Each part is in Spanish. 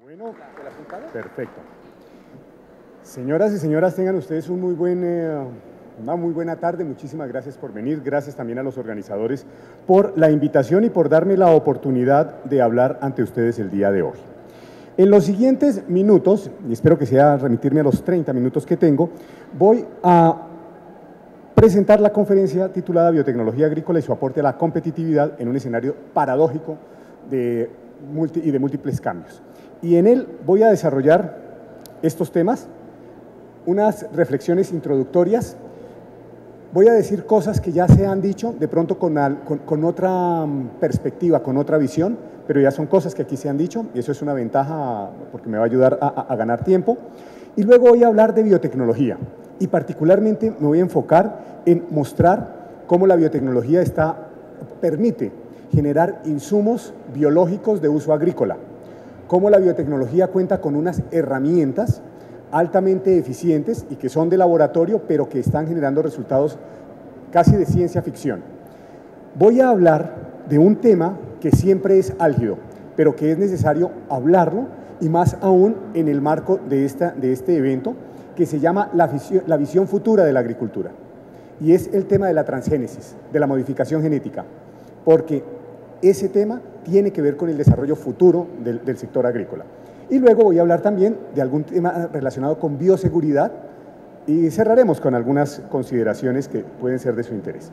Bueno, perfecto. Señoras y señores, tengan ustedes una muy buena tarde. Muchísimas gracias por venir. Gracias también a los organizadores por la invitación y por darme la oportunidad de hablar ante ustedes el día de hoy. En los siguientes minutos, y espero que sea remitirme a los 30 minutos que tengo, voy a presentar la conferencia titulada Biotecnología Agrícola y su aporte a la competitividad en un escenario paradójico de múltiples cambios. Y en él voy a desarrollar estos temas, unas reflexiones introductorias. Voy a decir cosas que ya se han dicho, de pronto con otra perspectiva, con otra visión, pero ya son cosas que aquí se han dicho, y eso es una ventaja porque me va a ayudar a ganar tiempo. Y luego voy a hablar de biotecnología, y particularmente me voy a enfocar en mostrar cómo la biotecnología permite generar insumos biológicos de uso agrícola, cómo la biotecnología cuenta con unas herramientas altamente eficientes y que son de laboratorio, pero que están generando resultados casi de ciencia ficción. Voy a hablar de un tema que siempre es álgido, pero que es necesario hablarlo, y más aún en el marco de este evento, que se llama la visión futura de la agricultura. Y es el tema de la transgénesis, de la modificación genética, porque ese tema tiene que ver con el desarrollo futuro del sector agrícola. Y luego voy a hablar también de algún tema relacionado con bioseguridad y cerraremos con algunas consideraciones que pueden ser de su interés.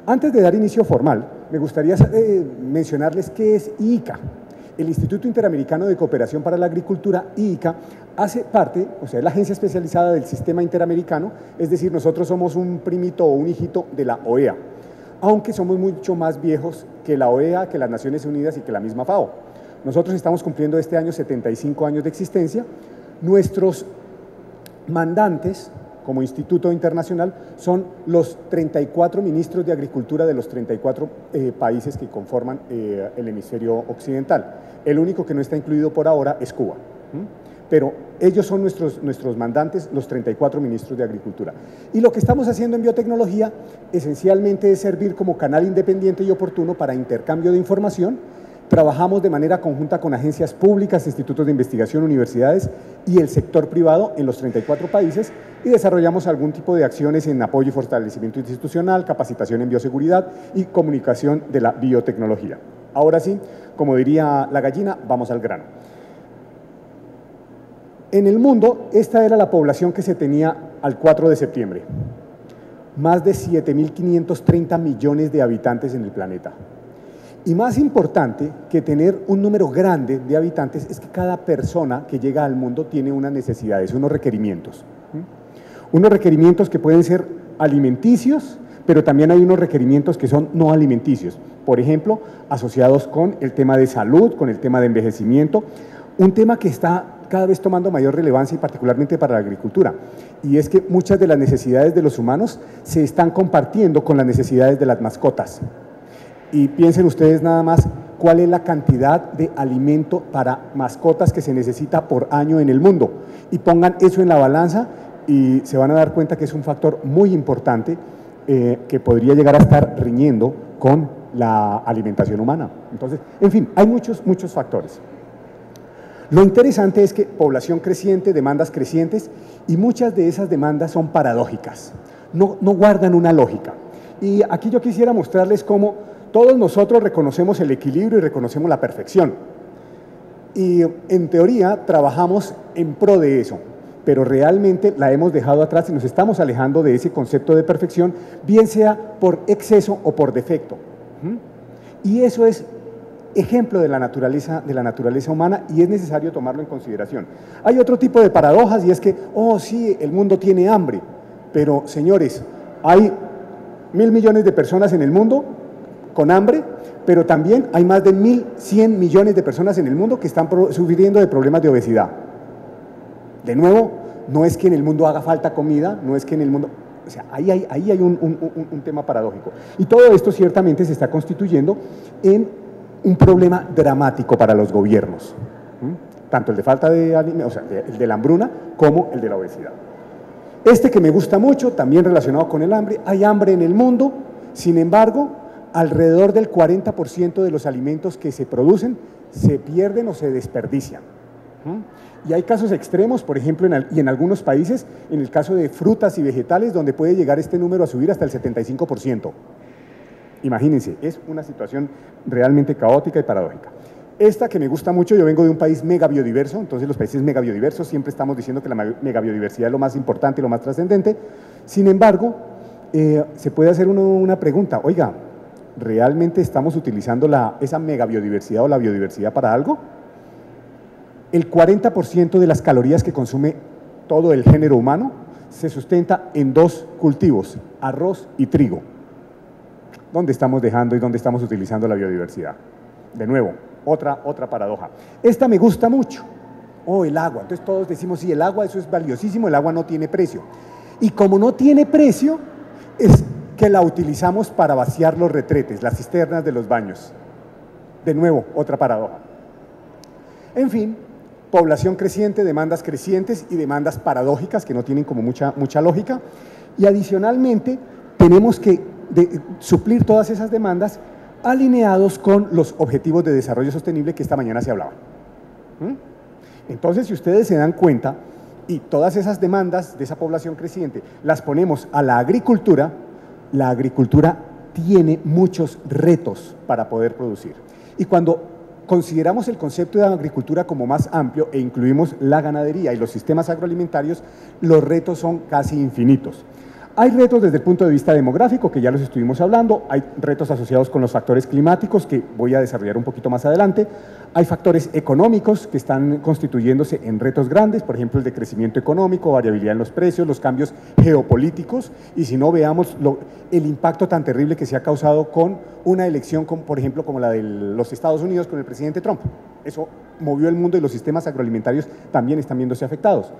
Antes de dar inicio formal, me gustaría mencionarles qué es IICA. El Instituto Interamericano de Cooperación para la Agricultura, IICA, hace parte, o sea, es la agencia especializada del sistema interamericano, es decir, nosotros somos un primito o un hijito de la OEA, aunque somos mucho más viejos que la OEA, que las Naciones Unidas y que la misma FAO. Nosotros estamos cumpliendo este año 75 años de existencia. Nuestros mandantes como instituto internacional son los 34 ministros de Agricultura de los 34 países que conforman el hemisferio occidental. El único que no está incluido por ahora es Cuba. Pero ellos son nuestros mandantes, los 34 ministros de Agricultura. Y lo que estamos haciendo en biotecnología esencialmente es servir como canal independiente y oportuno para intercambio de información. Trabajamos de manera conjunta con agencias públicas, institutos de investigación, universidades y el sector privado en los 34 países, y desarrollamos algún tipo de acciones en apoyo y fortalecimiento institucional, capacitación en bioseguridad y comunicación de la biotecnología. Ahora sí, como diría la gallina, vamos al grano. En el mundo, esta era la población que se tenía al 4 de septiembre. Más de 7.530 millones de habitantes en el planeta. Y más importante que tener un número grande de habitantes es que cada persona que llega al mundo tiene unas necesidades, unos requerimientos. Unos requerimientos que pueden ser alimenticios, pero también hay unos requerimientos que son no alimenticios. Por ejemplo, asociados con el tema de salud, con el tema de envejecimiento, un tema que está cada vez tomando mayor relevancia y particularmente para la agricultura, y es que muchas de las necesidades de los humanos se están compartiendo con las necesidades de las mascotas. Y piensen ustedes nada más cuál es la cantidad de alimento para mascotas que se necesita por año en el mundo, y pongan eso en la balanza y se van a dar cuenta que es un factor muy importante que podría llegar a estar riñendo con la alimentación humana. Entonces, en fin, hay muchos factores. Lo interesante es que población creciente, demandas crecientes, y muchas de esas demandas son paradójicas, no guardan una lógica. Y aquí yo quisiera mostrarles cómo todos nosotros reconocemos el equilibrio y reconocemos la perfección. Y en teoría trabajamos en pro de eso, pero realmente la hemos dejado atrás y nos estamos alejando de ese concepto de perfección, bien sea por exceso o por defecto. Y eso es ejemplo de la naturaleza humana, y es necesario tomarlo en consideración. Hay otro tipo de paradojas, y es que, oh sí, el mundo tiene hambre, pero señores, hay 1.000 millones de personas en el mundo con hambre, pero también hay más de 1.100 millones de personas en el mundo que están sufriendo de problemas de obesidad. De nuevo, no es que en el mundo haga falta comida, no es que en el mundo… O sea, ahí hay un tema paradójico. Y todo esto ciertamente se está constituyendo en un problema dramático para los gobiernos, tanto el de falta de alimentos, o sea, el de la hambruna, como el de la obesidad. Este que me gusta mucho, también relacionado con el hambre, hay hambre en el mundo, sin embargo, alrededor del 40% de los alimentos que se producen se pierden o se desperdician. Y hay casos extremos, por ejemplo, y en algunos países, en el caso de frutas y vegetales, donde puede llegar este número a subir hasta el 75%. Imagínense, es una situación realmente caótica y paradójica. Esta que me gusta mucho, yo vengo de un país mega biodiverso, entonces los países mega biodiversos siempre estamos diciendo que la mega biodiversidad es lo más importante y lo más trascendente. Sin embargo, se puede hacer una pregunta, oiga, ¿realmente estamos utilizando esa mega biodiversidad o la biodiversidad para algo? El 40% de las calorías que consume todo el género humano se sustenta en dos cultivos, arroz y trigo. ¿Dónde estamos dejando y dónde estamos utilizando la biodiversidad? De nuevo, otra paradoja. Esta me gusta mucho. Oh, el agua. Entonces todos decimos, sí, el agua, eso es valiosísimo, el agua no tiene precio. Y como no tiene precio, es que la utilizamos para vaciar los retretes, las cisternas de los baños. De nuevo, otra paradoja. En fin, población creciente, demandas crecientes y demandas paradójicas que no tienen como mucha lógica. Y adicionalmente, tenemos que suplir todas esas demandas alineados con los objetivos de desarrollo sostenible que esta mañana se hablaba. Entonces, si ustedes se dan cuenta, y todas esas demandas de esa población creciente las ponemos a la agricultura tiene muchos retos para poder producir. Y cuando consideramos el concepto de agricultura como más amplio e incluimos la ganadería y los sistemas agroalimentarios, los retos son casi infinitos. Hay retos desde el punto de vista demográfico, que ya los estuvimos hablando, hay retos asociados con los factores climáticos, que voy a desarrollar un poquito más adelante, hay factores económicos que están constituyéndose en retos grandes, por ejemplo el de crecimiento económico, variabilidad en los precios, los cambios geopolíticos, y si no veamos el impacto tan terrible que se ha causado con una elección, por ejemplo, como la de los Estados Unidos con el presidente Trump. Eso movió el mundo y los sistemas agroalimentarios también están viéndose afectados.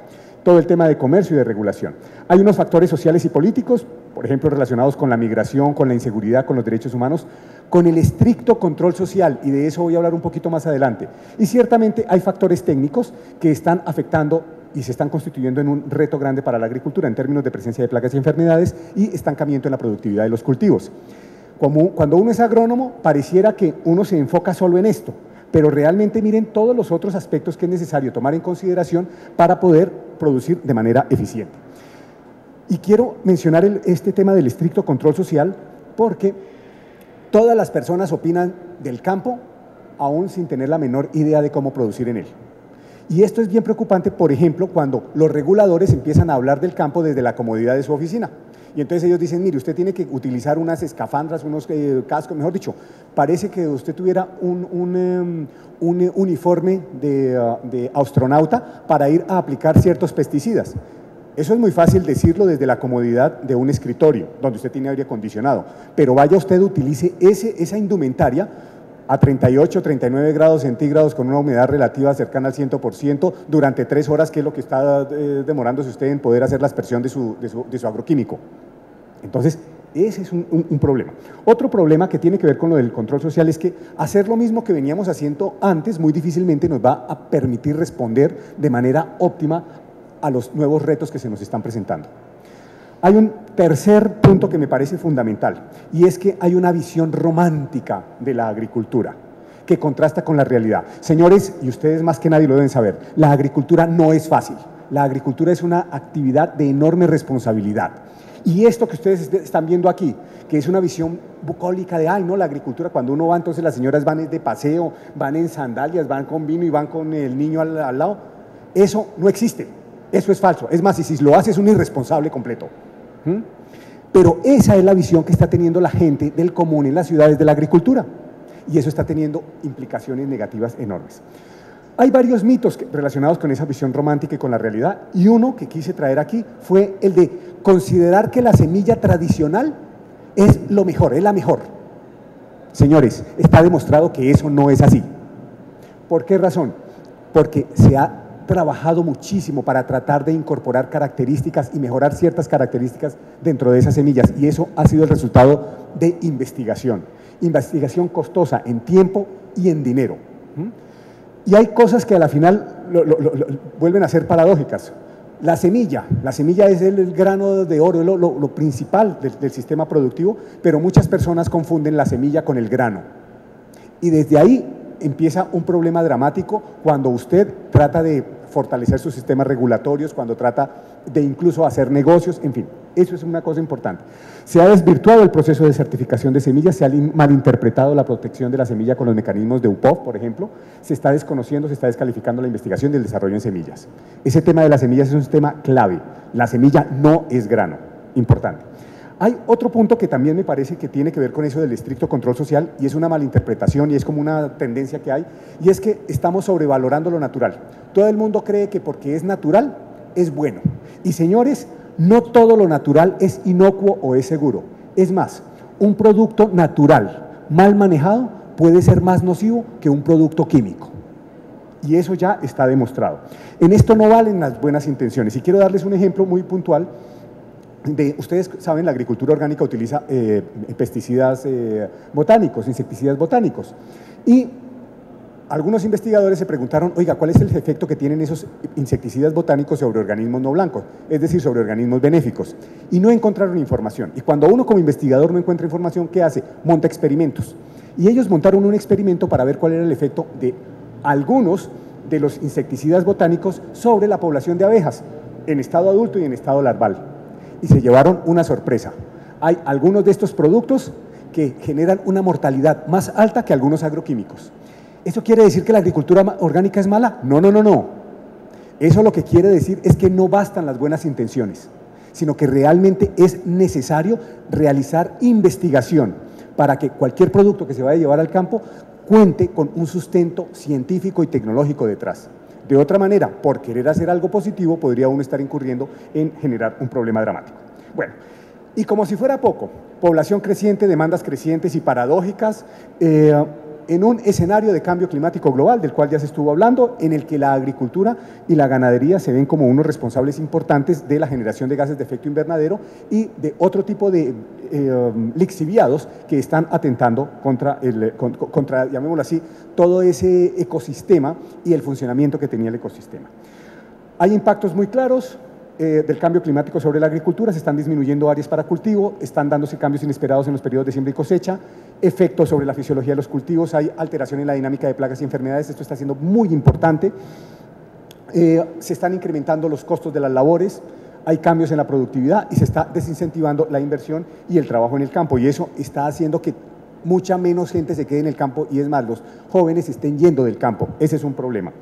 Todo el tema de comercio y de regulación. Hay unos factores sociales y políticos, por ejemplo, relacionados con la migración, con la inseguridad, con los derechos humanos, con el estricto control social, y de eso voy a hablar un poquito más adelante. Y ciertamente hay factores técnicos que están afectando y se están constituyendo en un reto grande para la agricultura en términos de presencia de plagas y enfermedades y estancamiento en la productividad de los cultivos. Cuando uno es agrónomo, pareciera que uno se enfoca solo en esto, pero realmente miren todos los otros aspectos que es necesario tomar en consideración para poder producir de manera eficiente. Y quiero mencionar este tema del estricto control social porque todas las personas opinan del campo aún sin tener la menor idea de cómo producir en él. Y esto es bien preocupante, por ejemplo, cuando los reguladores empiezan a hablar del campo desde la comodidad de su oficina. Y entonces ellos dicen, mire, usted tiene que utilizar unas escafandras, unos cascos, mejor dicho, parece que usted tuviera un uniforme de astronauta para ir a aplicar ciertos pesticidas. Eso es muy fácil decirlo desde la comodidad de un escritorio, donde usted tiene aire acondicionado, pero vaya usted, utilice esa indumentaria a 38, 39 grados centígrados con una humedad relativa cercana al 100% durante 3 horas, que es lo que está demorándose usted en poder hacer la aspersión de su agroquímico. Entonces, ese es un problema. Otro problema que tiene que ver con lo del control social es que hacer lo mismo que veníamos haciendo antes muy difícilmente nos va a permitir responder de manera óptima a los nuevos retos que se nos están presentando. Hay un tercer punto que me parece fundamental, y es que hay una visión romántica de la agricultura que contrasta con la realidad. Señores, y ustedes más que nadie lo deben saber, la agricultura no es fácil. La agricultura es una actividad de enorme responsabilidad. Y esto que ustedes están viendo aquí, que es una visión bucólica de, ay, no, la agricultura, cuando uno va, entonces las señoras van de paseo, van en sandalias, van con vino y van con el niño al lado, eso no existe, eso es falso. Es más, y si lo hace es un irresponsable completo. Pero esa es la visión que está teniendo la gente del común en las ciudades de la agricultura, y eso está teniendo implicaciones negativas enormes. Hay varios mitos relacionados con esa visión romántica y con la realidad, y uno que quise traer aquí fue el de considerar que la semilla tradicional es lo mejor, es la mejor. Señores, está demostrado que eso no es así. ¿Por qué razón? Porque se ha trabajado muchísimo para tratar de incorporar características y mejorar ciertas características dentro de esas semillas, y eso ha sido el resultado de investigación costosa en tiempo y en dinero. Y hay cosas que a la final vuelven a ser paradójicas. La semilla es el grano de oro, lo principal del sistema productivo, pero muchas personas confunden la semilla con el grano. Y desde ahí empieza un problema dramático cuando usted trata de fortalecer sus sistemas regulatorios, cuando trata de incluso hacer negocios, en fin, eso es una cosa importante. Se ha desvirtuado el proceso de certificación de semillas, se ha malinterpretado la protección de la semilla con los mecanismos de UPOV, por ejemplo, se está desconociendo, se está descalificando la investigación y el desarrollo en semillas. Ese tema de las semillas es un tema clave, la semilla no es grano, importante. Hay otro punto que también me parece que tiene que ver con eso del estricto control social y es una malinterpretación y es como una tendencia que hay, y es que estamos sobrevalorando lo natural. Todo el mundo cree que porque es natural es bueno. Y señores, no todo lo natural es inocuo o es seguro. Es más, un producto natural mal manejado puede ser más nocivo que un producto químico. Y eso ya está demostrado. En esto no valen las buenas intenciones. Y quiero darles un ejemplo muy puntual. Ustedes saben, la agricultura orgánica utiliza pesticidas botánicos, insecticidas botánicos. Y algunos investigadores se preguntaron, oiga, ¿cuál es el efecto que tienen esos insecticidas botánicos sobre organismos no blancos? Es decir, sobre organismos benéficos. Y no encontraron información. Y cuando uno como investigador no encuentra información, ¿qué hace? Monta experimentos. Y ellos montaron un experimento para ver cuál era el efecto de algunos de los insecticidas botánicos sobre la población de abejas, en estado adulto y en estado larval. Y se llevaron una sorpresa. Hay algunos de estos productos que generan una mortalidad más alta que algunos agroquímicos. ¿Eso quiere decir que la agricultura orgánica es mala? No, no, no, no. Eso lo que quiere decir es que no bastan las buenas intenciones, sino que realmente es necesario realizar investigación para que cualquier producto que se vaya a llevar al campo cuente con un sustento científico y tecnológico detrás. De otra manera, por querer hacer algo positivo, podría uno estar incurriendo en generar un problema dramático. Bueno, y como si fuera poco, población creciente, demandas crecientes y paradójicas, en un escenario de cambio climático global, del cual ya se estuvo hablando, en el que la agricultura y la ganadería se ven como unos responsables importantes de la generación de gases de efecto invernadero y de otro tipo de lixiviados que están atentando contra, llamémoslo así, todo ese ecosistema y el funcionamiento que tenía el ecosistema. Hay impactos muy claros del cambio climático sobre la agricultura, se están disminuyendo áreas para cultivo, están dándose cambios inesperados en los periodos de siembra y cosecha, efectos sobre la fisiología de los cultivos, hay alteración en la dinámica de plagas y enfermedades, esto está siendo muy importante, se están incrementando los costos de las labores, hay cambios en la productividad y se está desincentivando la inversión y el trabajo en el campo, y eso está haciendo que mucha menos gente se quede en el campo y es más, los jóvenes estén yendo del campo, ese es un problema.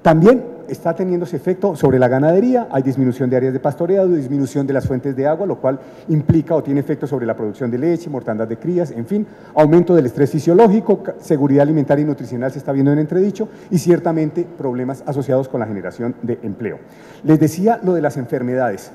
También está teniendo ese efecto sobre la ganadería, hay disminución de áreas de pastoreado, disminución de las fuentes de agua, lo cual implica o tiene efecto sobre la producción de leche, mortandad de crías, en fin, aumento del estrés fisiológico, seguridad alimentaria y nutricional se está viendo en entredicho y ciertamente problemas asociados con la generación de empleo. Les decía lo de las enfermedades.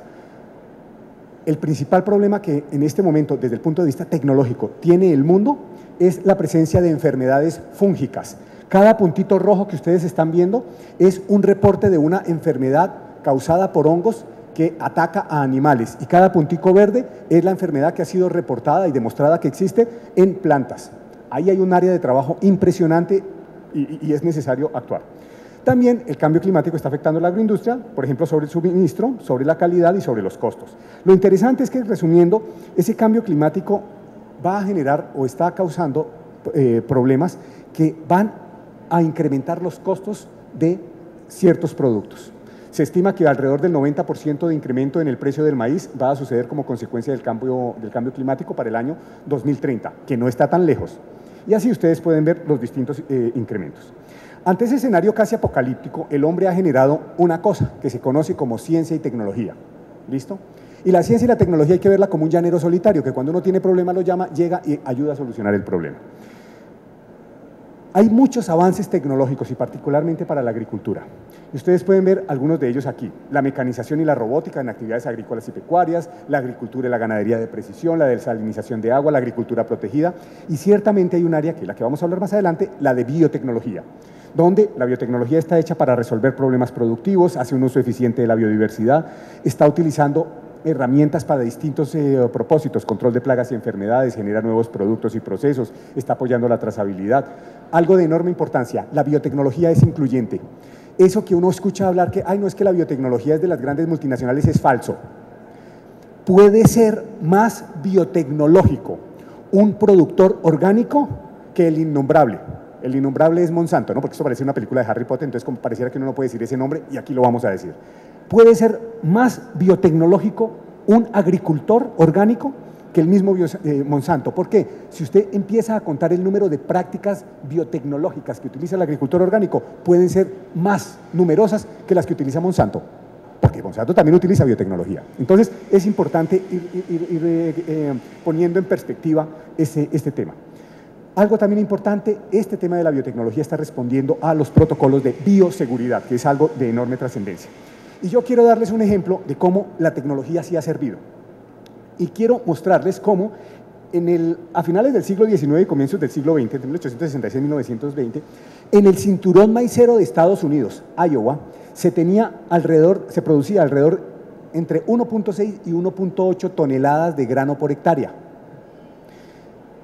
El principal problema que en este momento, desde el punto de vista tecnológico, tiene el mundo es la presencia de enfermedades fúngicas. Cada puntito rojo que ustedes están viendo es un reporte de una enfermedad causada por hongos que ataca a animales y cada puntico verde es la enfermedad que ha sido reportada y demostrada que existe en plantas. Ahí hay un área de trabajo impresionante y es necesario actuar. También el cambio climático está afectando a la agroindustria, por ejemplo, sobre el suministro, sobre la calidad y sobre los costos. Lo interesante es que, resumiendo, ese cambio climático va a generar o está causando problemas que van a incrementar los costos de ciertos productos. Se estima que alrededor del 90% de incremento en el precio del maíz va a suceder como consecuencia del cambio climático para el año 2030, que no está tan lejos. Y así ustedes pueden ver los distintos incrementos. Ante ese escenario casi apocalíptico, el hombre ha generado una cosa que se conoce como ciencia y tecnología. ¿Listo? Y la ciencia y la tecnología hay que verla como un llanero solitario, que cuando uno tiene problema lo llama, llega y ayuda a solucionar el problema. Hay muchos avances tecnológicos y particularmente para la agricultura. Y ustedes pueden ver algunos de ellos aquí. La mecanización y la robótica en actividades agrícolas y pecuarias, la agricultura y la ganadería de precisión, la desalinización de agua, la agricultura protegida. Y ciertamente hay un área, que es la que vamos a hablar más adelante, la de biotecnología, donde la biotecnología está hecha para resolver problemas productivos, hace un uso eficiente de la biodiversidad, está utilizando herramientas para distintos propósitos, control de plagas y enfermedades, genera nuevos productos y procesos, está apoyando la trazabilidad. Algo de enorme importancia, la biotecnología es incluyente. Eso que uno escucha hablar que, ay, no, es que la biotecnología es de las grandes multinacionales, es falso. Puede ser más biotecnológico un productor orgánico que el innombrable. el innombrable es Monsanto, ¿no? Porque esto parece una película de Harry Potter, entonces como pareciera que uno no puede decir ese nombre y aquí lo vamos a decir. Puede ser más biotecnológico un agricultor orgánico que el mismo Monsanto. ¿Por qué? Si usted empieza a contar el número de prácticas biotecnológicas que utiliza el agricultor orgánico, pueden ser más numerosas que las que utiliza Monsanto, porque Monsanto también utiliza biotecnología. Entonces, es importante ir poniendo en perspectiva este tema. Algo también importante, este tema de la biotecnología está respondiendo a los protocolos de bioseguridad, que es algo de enorme trascendencia. Y yo quiero darles un ejemplo de cómo la tecnología sí ha servido. Y quiero mostrarles cómo a finales del siglo XIX y comienzos del siglo XX, entre 1866 y 1920, en el cinturón maicero de Estados Unidos, Iowa, se producía alrededor entre 1.6 y 1.8 toneladas de grano por hectárea.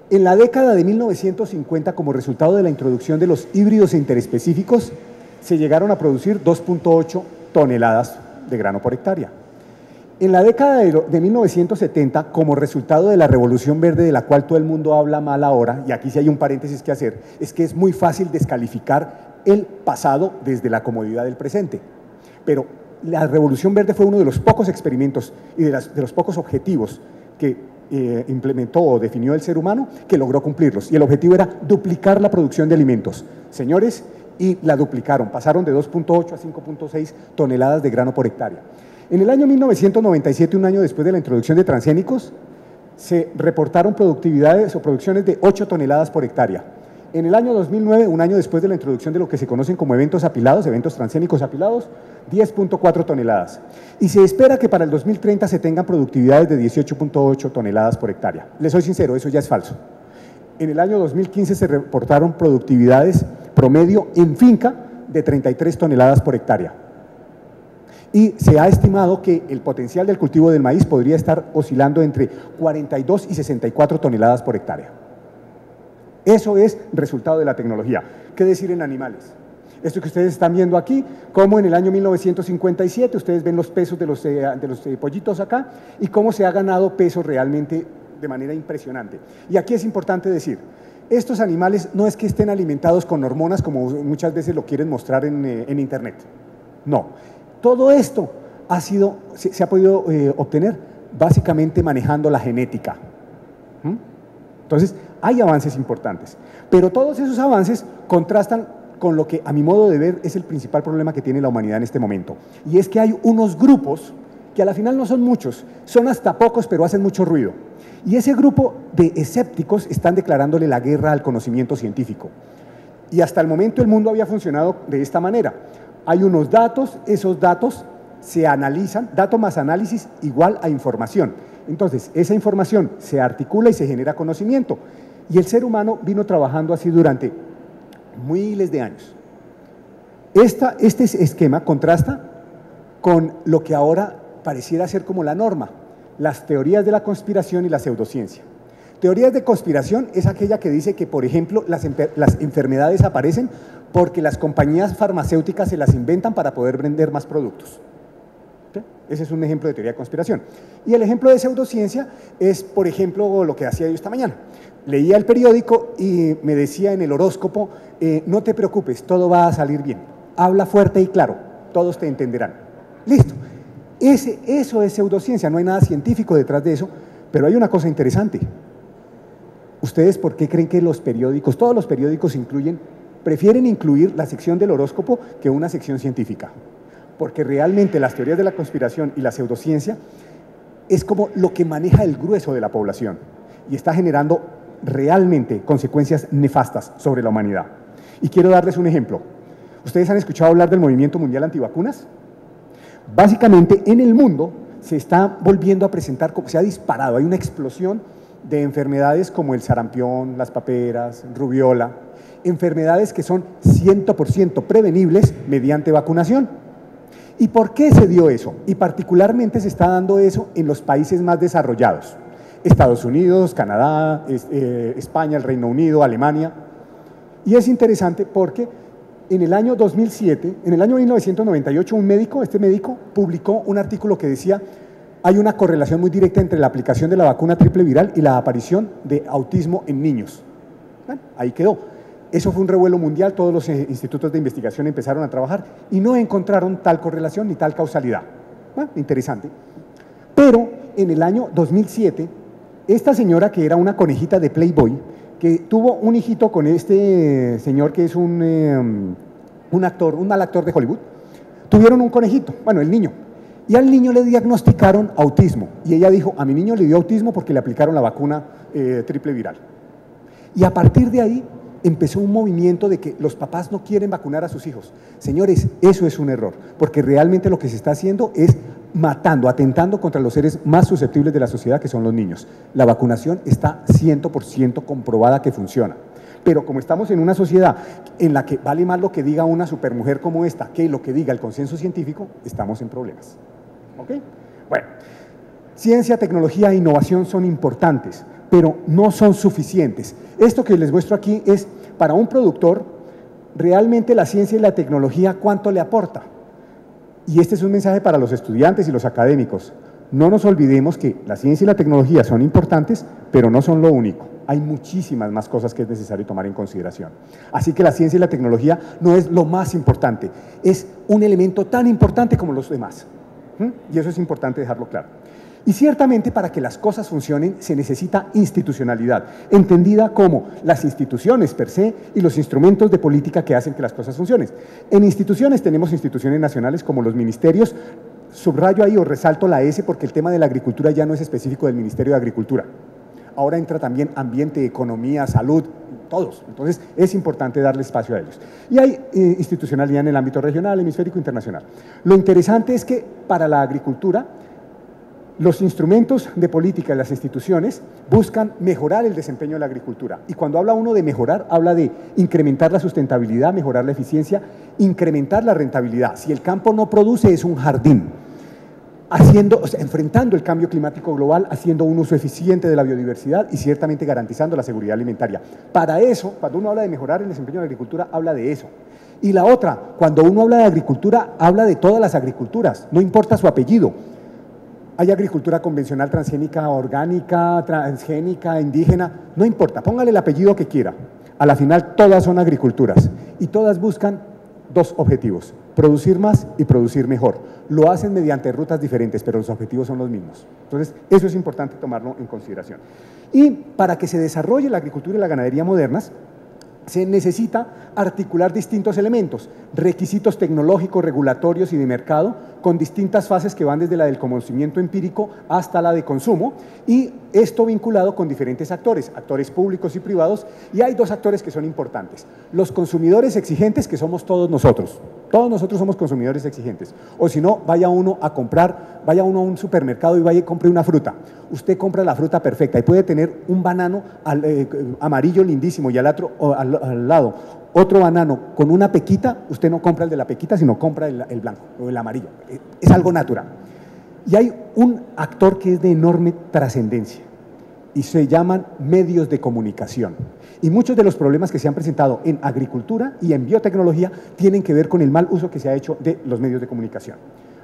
En la década de 1950, como resultado de la introducción de los híbridos interespecíficos, se llegaron a producir 2.8 toneladas de grano por hectárea. En la década de 1970, como resultado de la Revolución Verde, de la cual todo el mundo habla mal ahora, y aquí sí hay un paréntesis que hacer, es que es muy fácil descalificar el pasado desde la comodidad del presente. Pero la Revolución Verde fue uno de los pocos experimentos y de los pocos objetivos que implementó o definió el ser humano que logró cumplirlos. Y el objetivo era duplicar la producción de alimentos. Señores, y la duplicaron, pasaron de 2.8 a 5.6 toneladas de grano por hectárea. En el año 1997, un año después de la introducción de transgénicos, se reportaron productividades o producciones de 8 toneladas por hectárea. En el año 2009, un año después de la introducción de lo que se conocen como eventos apilados, eventos transgénicos apilados, 10.4 toneladas. Y se espera que para el 2030 se tengan productividades de 18.8 toneladas por hectárea. Les soy sincero, eso ya es falso. En el año 2015 se reportaron productividades promedio en finca de 33 toneladas por hectárea. Y se ha estimado que el potencial del cultivo del maíz podría estar oscilando entre 42 y 64 toneladas por hectárea. Eso es resultado de la tecnología. ¿Qué decir en animales? Esto que ustedes están viendo aquí, como en el año 1957, ustedes ven los pesos de los pollitos acá, y cómo se ha ganado peso realmente de manera impresionante. Y aquí es importante decir, estos animales no es que estén alimentados con hormonas como muchas veces lo quieren mostrar en internet. No, todo esto se ha podido obtener básicamente manejando la genética. Entonces, hay avances importantes, pero todos esos avances contrastan con lo que a mi modo de ver es el principal problema que tiene la humanidad en este momento, y es que hay unos grupos que a la final no son muchos, son hasta pocos, pero hacen mucho ruido. Y ese grupo de escépticos están declarándole la guerra al conocimiento científico. Y hasta el momento el mundo había funcionado de esta manera. Hay unos datos, esos datos se analizan, dato más análisis igual a información. Entonces, esa información se articula y se genera conocimiento. Y el ser humano vino trabajando así durante miles de años. Este esquema contrasta con lo que ahora pareciera ser como la norma, las teorías de la conspiración y la pseudociencia. Teorías de conspiración es aquella que dice que, por ejemplo, las enfermedades aparecen porque las compañías farmacéuticas se las inventan para poder vender más productos. ¿Sí? Ese es un ejemplo de teoría de conspiración. Y el ejemplo de pseudociencia es, por ejemplo, lo que hacía yo esta mañana. Leía el periódico y me decía en el horóscopo, no te preocupes, todo va a salir bien. Habla fuerte y claro, todos te entenderán. Listo. Eso es pseudociencia, no hay nada científico detrás de eso, pero hay una cosa interesante. ¿Ustedes por qué creen que los periódicos, todos los periódicos prefieren incluir la sección del horóscopo que una sección científica? Porque realmente las teorías de la conspiración y la pseudociencia es como lo que maneja el grueso de la población y está generando realmente consecuencias nefastas sobre la humanidad. Y quiero darles un ejemplo. ¿Ustedes han escuchado hablar del movimiento mundial antivacunas? Básicamente, en el mundo se está volviendo a presentar, se ha disparado, hay una explosión de enfermedades como el sarampión, las paperas, rubiola, enfermedades que son 100% prevenibles mediante vacunación. ¿Y por qué se dio eso? Y particularmente se está dando eso en los países más desarrollados. Estados Unidos, Canadá, España, el Reino Unido, Alemania. Y es interesante porque en el año 2007, en el año 1998, este médico publicó un artículo que decía hay una correlación muy directa entre la aplicación de la vacuna triple viral y la aparición de autismo en niños. Bueno, ahí quedó. Eso fue un revuelo mundial, todos los institutos de investigación empezaron a trabajar y no encontraron tal correlación ni tal causalidad. Bueno, interesante. Pero en el año 2007, esta señora, que era una conejita de Playboy, que tuvo un hijito con este señor que es un actor, un mal actor de Hollywood, tuvieron un conejito, bueno, el niño, y al niño le diagnosticaron autismo, y ella dijo, a mi niño le dio autismo porque le aplicaron la vacuna triple viral. Y a partir de ahí empezó un movimiento de que los papás no quieren vacunar a sus hijos. Señores, eso es un error, porque realmente lo que se está haciendo es matando, atentando contra los seres más susceptibles de la sociedad, que son los niños. La vacunación está 100% comprobada que funciona. Pero como estamos en una sociedad en la que vale más lo que diga una supermujer como esta que lo que diga el consenso científico, estamos en problemas. ¿Ok? Bueno, ciencia, tecnología e innovación son importantes, pero no son suficientes. Esto que les muestro aquí es, para un productor, realmente la ciencia y la tecnología, ¿cuánto le aporta? Y este es un mensaje para los estudiantes y los académicos. No nos olvidemos que la ciencia y la tecnología son importantes, pero no son lo único. Hay muchísimas más cosas que es necesario tomar en consideración. Así que la ciencia y la tecnología no es lo más importante, es un elemento tan importante como los demás. Y eso es importante dejarlo claro. Y ciertamente para que las cosas funcionen se necesita institucionalidad, entendida como las instituciones per se y los instrumentos de política que hacen que las cosas funcionen. En instituciones tenemos instituciones nacionales como los ministerios, subrayo ahí o resalto la S porque el tema de la agricultura ya no es específico del Ministerio de Agricultura. Ahora entra también ambiente, economía, salud, todos. Entonces es importante darle espacio a ellos. Y hay institucionalidad en el ámbito regional, hemisférico, internacional. Lo interesante es que para la agricultura los instrumentos de política de las instituciones buscan mejorar el desempeño de la agricultura. Y cuando habla uno de mejorar, habla de incrementar la sustentabilidad, mejorar la eficiencia, incrementar la rentabilidad. Si el campo no produce, es un jardín. Enfrentando el cambio climático global, haciendo un uso eficiente de la biodiversidad y ciertamente garantizando la seguridad alimentaria. Para eso, cuando uno habla de mejorar el desempeño de la agricultura, habla de eso. Y la otra, cuando uno habla de agricultura, habla de todas las agriculturas, no importa su apellido. Hay agricultura convencional, transgénica, orgánica, transgénica, indígena, no importa, póngale el apellido que quiera. A la final todas son agriculturas y todas buscan dos objetivos, producir más y producir mejor. Lo hacen mediante rutas diferentes, pero los objetivos son los mismos. Entonces, eso es importante tomarlo en consideración. Y para que se desarrolle la agricultura y la ganadería modernas, se necesita articular distintos elementos, requisitos tecnológicos, regulatorios y de mercado, con distintas fases que van desde la del conocimiento empírico hasta la de consumo, y esto vinculado con diferentes actores, actores públicos y privados, y hay dos actores que son importantes. Los consumidores exigentes, que somos todos nosotros somos consumidores exigentes, o si no, vaya uno a un supermercado y vaya y compre una fruta. Usted compra la fruta perfecta y puede tener un banano amarillo lindísimo y al lado otro banano con una pequita, usted no compra el de la pequita, sino compra el blanco o el amarillo. Es algo natural. Y hay un actor que es de enorme trascendencia y se llaman medios de comunicación. Y muchos de los problemas que se han presentado en agricultura y en biotecnología tienen que ver con el mal uso que se ha hecho de los medios de comunicación.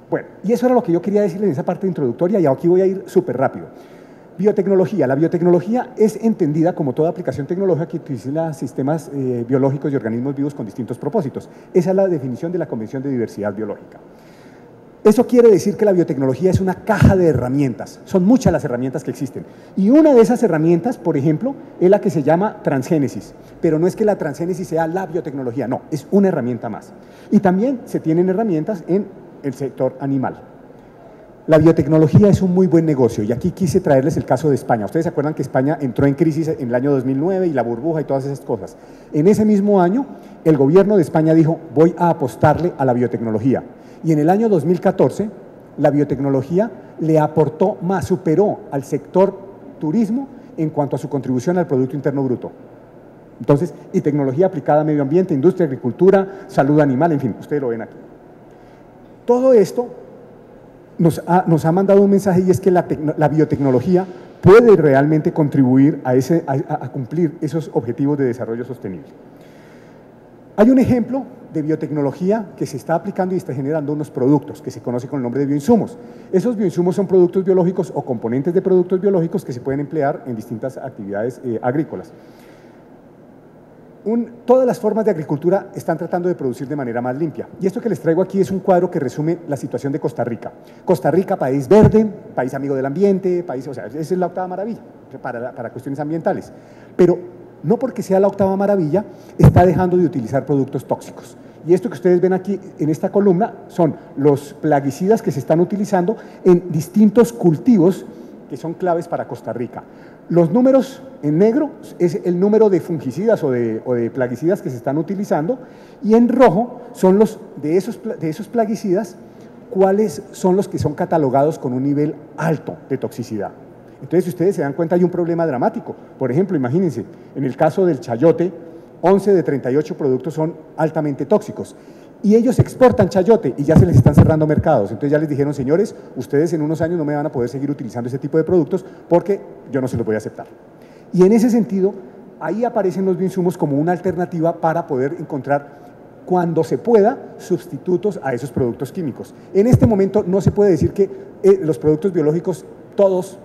Bueno, y eso era lo que yo quería decirles en esa parte introductoria y aquí voy a ir súper rápido. Biotecnología. La biotecnología es entendida como toda aplicación tecnológica que utiliza sistemas biológicos y organismos vivos con distintos propósitos. Esa es la definición de la Convención de Diversidad Biológica. Eso quiere decir que la biotecnología es una caja de herramientas, son muchas las herramientas que existen. Y una de esas herramientas, por ejemplo, es la que se llama transgénesis, pero no es que la transgénesis sea la biotecnología, no, es una herramienta más. Y también se tienen herramientas en el sector animal. La biotecnología es un muy buen negocio y aquí quise traerles el caso de España. Ustedes se acuerdan que España entró en crisis en el año 2009 y la burbuja y todas esas cosas. En ese mismo año, el gobierno de España dijo, voy a apostarle a la biotecnología. Y en el año 2014, la biotecnología le aportó más, superó al sector turismo en cuanto a su contribución al Producto Interno Bruto. Entonces, y tecnología aplicada a medio ambiente, industria, agricultura, salud animal, en fin, ustedes lo ven aquí. Todo esto nos ha mandado un mensaje y es que la biotecnología puede realmente contribuir a cumplir esos objetivos de desarrollo sostenible. Hay un ejemplo de biotecnología que se está aplicando y está generando unos productos que se conoce con el nombre de bioinsumos. Esos bioinsumos son productos biológicos o componentes de productos biológicos que se pueden emplear en distintas actividades agrícolas. todas las formas de agricultura están tratando de producir de manera más limpia. Y esto que les traigo aquí es un cuadro que resume la situación de Costa Rica. Costa Rica, país verde, país amigo del ambiente, país, o sea, esa es la octava maravilla para cuestiones ambientales. Pero no porque sea la octava maravilla, está dejando de utilizar productos tóxicos. Y esto que ustedes ven aquí en esta columna son los plaguicidas que se están utilizando en distintos cultivos que son claves para Costa Rica. Los números en negro es el número de fungicidas o de plaguicidas que se están utilizando, y en rojo son los de esos plaguicidas, cuáles son los que son catalogados con un nivel alto de toxicidad. Entonces, si ustedes se dan cuenta, hay un problema dramático. Por ejemplo, imagínense, en el caso del chayote, 11 de 38 productos son altamente tóxicos. Y ellos exportan chayote y ya se les están cerrando mercados. Entonces ya les dijeron, señores, ustedes en unos años no me van a poder seguir utilizando ese tipo de productos porque yo no se los voy a aceptar. Y en ese sentido, ahí aparecen los bioinsumos como una alternativa para poder encontrar, cuando se pueda, sustitutos a esos productos químicos. En este momento no se puede decir que los productos biológicos todos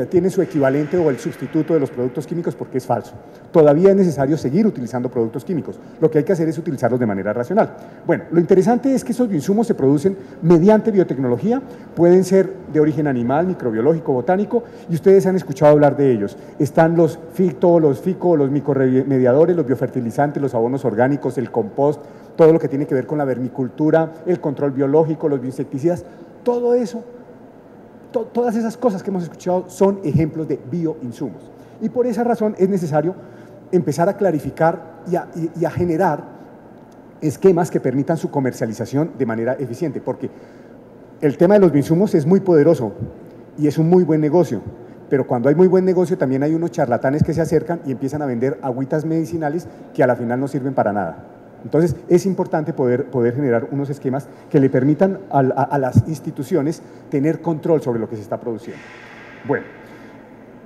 tienen su equivalente o el sustituto de los productos químicos, porque es falso. Todavía es necesario seguir utilizando productos químicos. Lo que hay que hacer es utilizarlos de manera racional. Bueno, lo interesante es que esos bioinsumos se producen mediante biotecnología, pueden ser de origen animal, microbiológico, botánico, y ustedes han escuchado hablar de ellos. Están los FICO, los micromediadores, los biofertilizantes, los abonos orgánicos, el compost, todo lo que tiene que ver con la vermicultura, el control biológico, los bioinsecticidas, todo eso. Todas esas cosas que hemos escuchado son ejemplos de bioinsumos. Y por esa razón es necesario empezar a clarificar y a generar esquemas que permitan su comercialización de manera eficiente, porque el tema de los bioinsumos es muy poderoso y es un muy buen negocio, pero cuando hay muy buen negocio también hay unos charlatanes que se acercan y empiezan a vender agüitas medicinales que a la final no sirven para nada. Entonces, es importante poder generar unos esquemas que le permitan a las instituciones tener control sobre lo que se está produciendo. Bueno,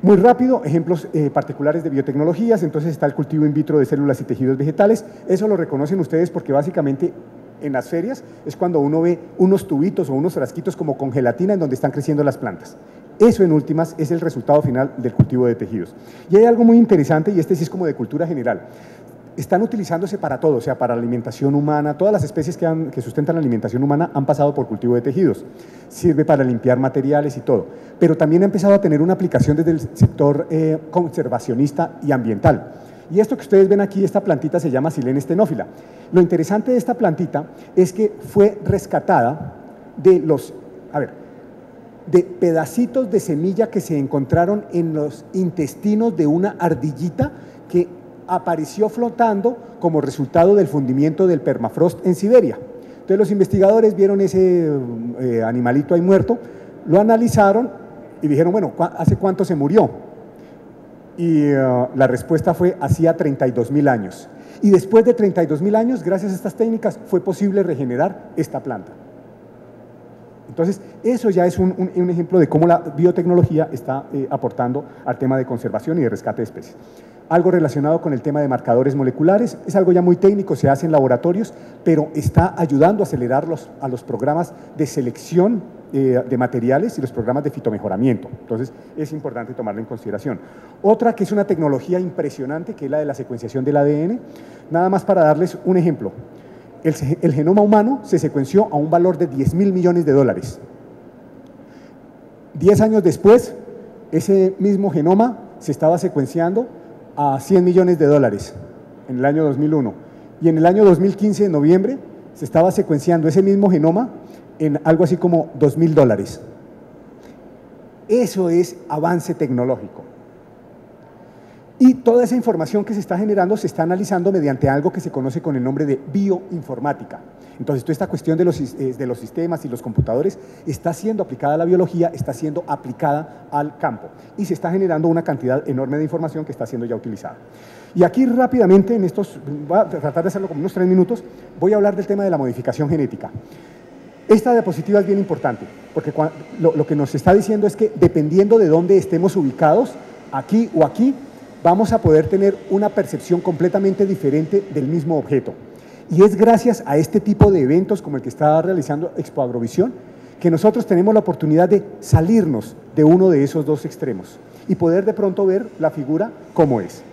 muy rápido, ejemplos particulares de biotecnologías. Entonces está el cultivo in vitro de células y tejidos vegetales. Eso lo reconocen ustedes porque básicamente en las ferias es cuando uno ve unos tubitos o unos frasquitos como con gelatina en donde están creciendo las plantas. Eso, en últimas, es el resultado final del cultivo de tejidos. Y hay algo muy interesante, y este sí es como de cultura general. Están utilizándose para todo, o sea, para la alimentación humana. Todas las especies que sustentan la alimentación humana han pasado por cultivo de tejidos. Sirve para limpiar materiales y todo. Pero también ha empezado a tener una aplicación desde el sector conservacionista y ambiental. Y esto que ustedes ven aquí, esta plantita se llama Silene stenófila. Lo interesante de esta plantita es que fue rescatada de pedacitos de semilla que se encontraron en los intestinos de una ardillita que apareció flotando como resultado del fundimiento del permafrost en Siberia. Entonces los investigadores vieron ese animalito ahí muerto, lo analizaron y dijeron, bueno, ¿hace cuánto se murió? Y la respuesta fue, hacía 32.000 años. Y después de 32.000 años, gracias a estas técnicas, fue posible regenerar esta planta. Entonces, eso ya es un ejemplo de cómo la biotecnología está aportando al tema de conservación y de rescate de especies. Algo relacionado con el tema de marcadores moleculares, es algo ya muy técnico, se hace en laboratorios, pero está ayudando a acelerar a los programas de selección de materiales y los programas de fitomejoramiento. Entonces, es importante tomarlo en consideración. Otra que es una tecnología impresionante, que es la de la secuenciación del ADN, nada más para darles un ejemplo. El genoma humano se secuenció a un valor de $10.000 millones. 10 años después, ese mismo genoma se estaba secuenciando a $100 millones en el año 2001. Y en el año 2015, en noviembre, se estaba secuenciando ese mismo genoma en algo así como $2.000. Eso es avance tecnológico. Y toda esa información que se está generando se está analizando mediante algo que se conoce con el nombre de bioinformática. Entonces, toda esta cuestión de los sistemas y los computadores está siendo aplicada a la biología, está siendo aplicada al campo y se está generando una cantidad enorme de información que está siendo ya utilizada. Y aquí rápidamente, voy a tratar de hacerlo como unos 3 minutos, voy a hablar del tema de la modificación genética. Esta diapositiva es bien importante, porque lo que nos está diciendo es que dependiendo de dónde estemos ubicados, aquí o aquí, vamos a poder tener una percepción completamente diferente del mismo objeto. Y es gracias a este tipo de eventos como el que está realizando Expo Agrovisión que nosotros tenemos la oportunidad de salirnos de uno de esos dos extremos y poder de pronto ver la figura como es.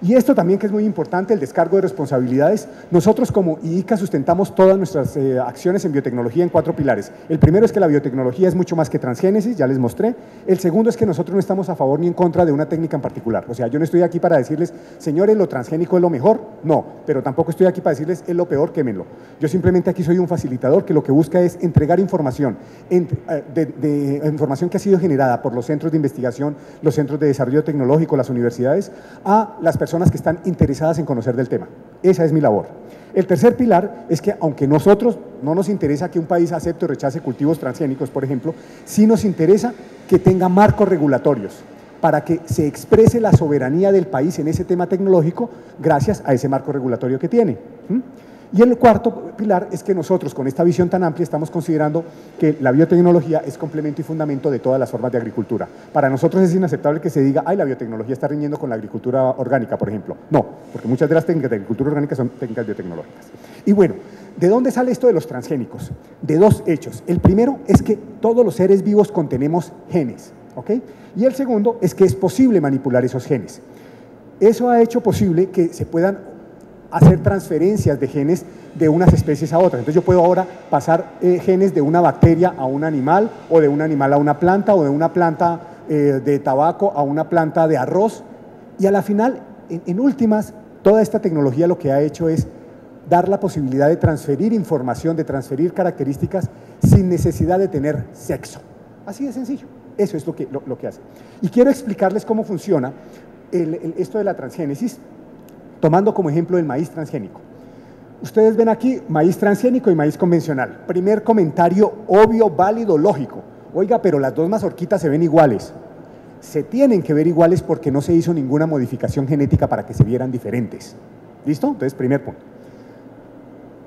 Y esto también que es muy importante, el descargo de responsabilidades. Nosotros como IICA sustentamos todas nuestras acciones en biotecnología en 4 pilares. El primero es que la biotecnología es mucho más que transgénesis, ya les mostré. El segundo es que nosotros no estamos a favor ni en contra de una técnica en particular. O sea, yo no estoy aquí para decirles, señores, lo transgénico es lo mejor, no, pero tampoco estoy aquí para decirles, es lo peor, quémenlo. Yo simplemente aquí soy un facilitador que lo que busca es entregar información, información que ha sido generada por los centros de investigación, los centros de desarrollo tecnológico, las universidades, a las personas que están interesadas en conocer del tema. Esa es mi labor. El tercer pilar es que, aunque nosotros no nos interesa que un país acepte o rechace cultivos transgénicos, por ejemplo, sí nos interesa que tenga marcos regulatorios para que se exprese la soberanía del país en ese tema tecnológico gracias a ese marco regulatorio que tiene. Y el cuarto pilar es que nosotros, con esta visión tan amplia, estamos considerando que la biotecnología es complemento y fundamento de todas las formas de agricultura. Para nosotros es inaceptable que se diga, ay, la biotecnología está riñendo con la agricultura orgánica, por ejemplo. No, porque muchas de las técnicas de agricultura orgánica son técnicas biotecnológicas. Y bueno, ¿de dónde sale esto de los transgénicos? De 2 hechos. El primero es que todos los seres vivos contenemos genes, ¿ok? Y el segundo es que es posible manipular esos genes. Eso ha hecho posible que se puedan hacer transferencias de genes de unas especies a otras. Entonces yo puedo ahora pasar genes de una bacteria a un animal, o de un animal a una planta, o de una planta de tabaco a una planta de arroz, y a la final, en últimas, toda esta tecnología lo que ha hecho es dar la posibilidad de transferir información, de transferir características sin necesidad de tener sexo. Así de sencillo. Eso es lo que hace. Y quiero explicarles cómo funciona esto de la transgénesis, tomando como ejemplo el maíz transgénico. Ustedes ven aquí maíz transgénico y maíz convencional. Primer comentario obvio, válido, lógico. Oiga, pero las 2 mazorquitas se ven iguales. Se tienen que ver iguales porque no se hizo ninguna modificación genética para que se vieran diferentes. ¿Listo? Entonces, primer punto.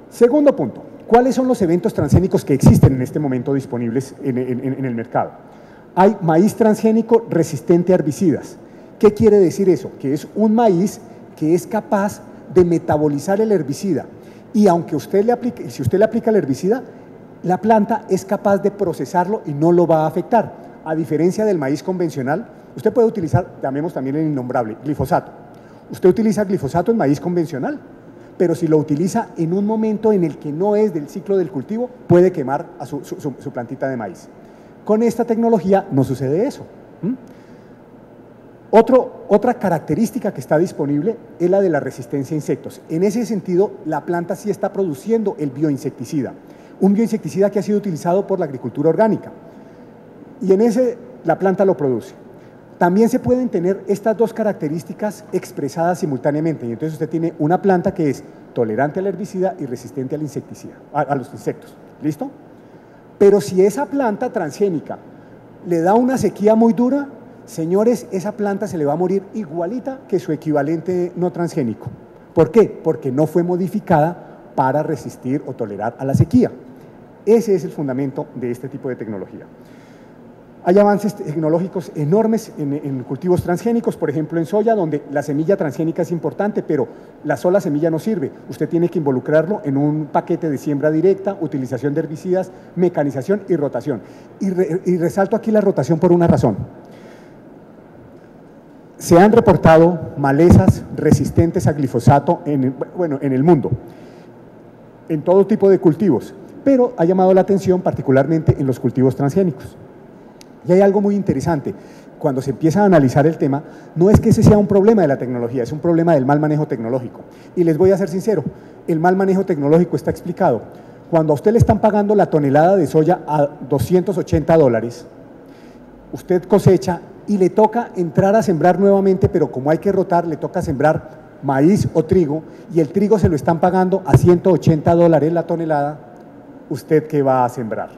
Segundo punto, ¿cuáles son los eventos transgénicos que existen en este momento disponibles en el mercado? Hay maíz transgénico resistente a herbicidas. ¿Qué quiere decir eso? Que es un maíz que es capaz de metabolizar el herbicida, y aunque si usted le aplica el herbicida, la planta es capaz de procesarlo y no lo va a afectar. A diferencia del maíz convencional, usted puede utilizar, llamemos también el innombrable, glifosato. Usted utiliza glifosato en maíz convencional, pero si lo utiliza en un momento en el que no es del ciclo del cultivo, puede quemar a su plantita de maíz. Con esta tecnología no sucede eso. Otra característica que está disponible es la de la resistencia a insectos. En ese sentido, la planta sí está produciendo el bioinsecticida, un bioinsecticida que ha sido utilizado por la agricultura orgánica, y en ese la planta lo produce. También se pueden tener estas 2 características expresadas simultáneamente, y entonces usted tiene una planta que es tolerante al herbicida y resistente al insecticida, a los insectos. ¿Listo? Pero si esa planta transgénica le da una sequía muy dura, señores, esa planta se le va a morir igualita que su equivalente no transgénico. ¿Por qué? Porque no fue modificada para resistir o tolerar a la sequía. Ese es el fundamento de este tipo de tecnología. Hay avances tecnológicos enormes en cultivos transgénicos, por ejemplo en soya, donde la semilla transgénica es importante, pero la sola semilla no sirve. Usted tiene que involucrarlo en un paquete de siembra directa, utilización de herbicidas, mecanización y rotación. Y resalto aquí la rotación por una razón. Se han reportado malezas resistentes a glifosato en el mundo, en todo tipo de cultivos, pero ha llamado la atención particularmente en los cultivos transgénicos. Y hay algo muy interesante, cuando se empieza a analizar el tema, no es que ese sea un problema de la tecnología, es un problema del mal manejo tecnológico. Y les voy a ser sincero, el mal manejo tecnológico está explicado. Cuando a usted le están pagando la tonelada de soya a $280, usted cosecha y le toca entrar a sembrar nuevamente, pero como hay que rotar, le toca sembrar maíz o trigo, y el trigo se lo están pagando a $180 la tonelada, ¿usted qué va a sembrar?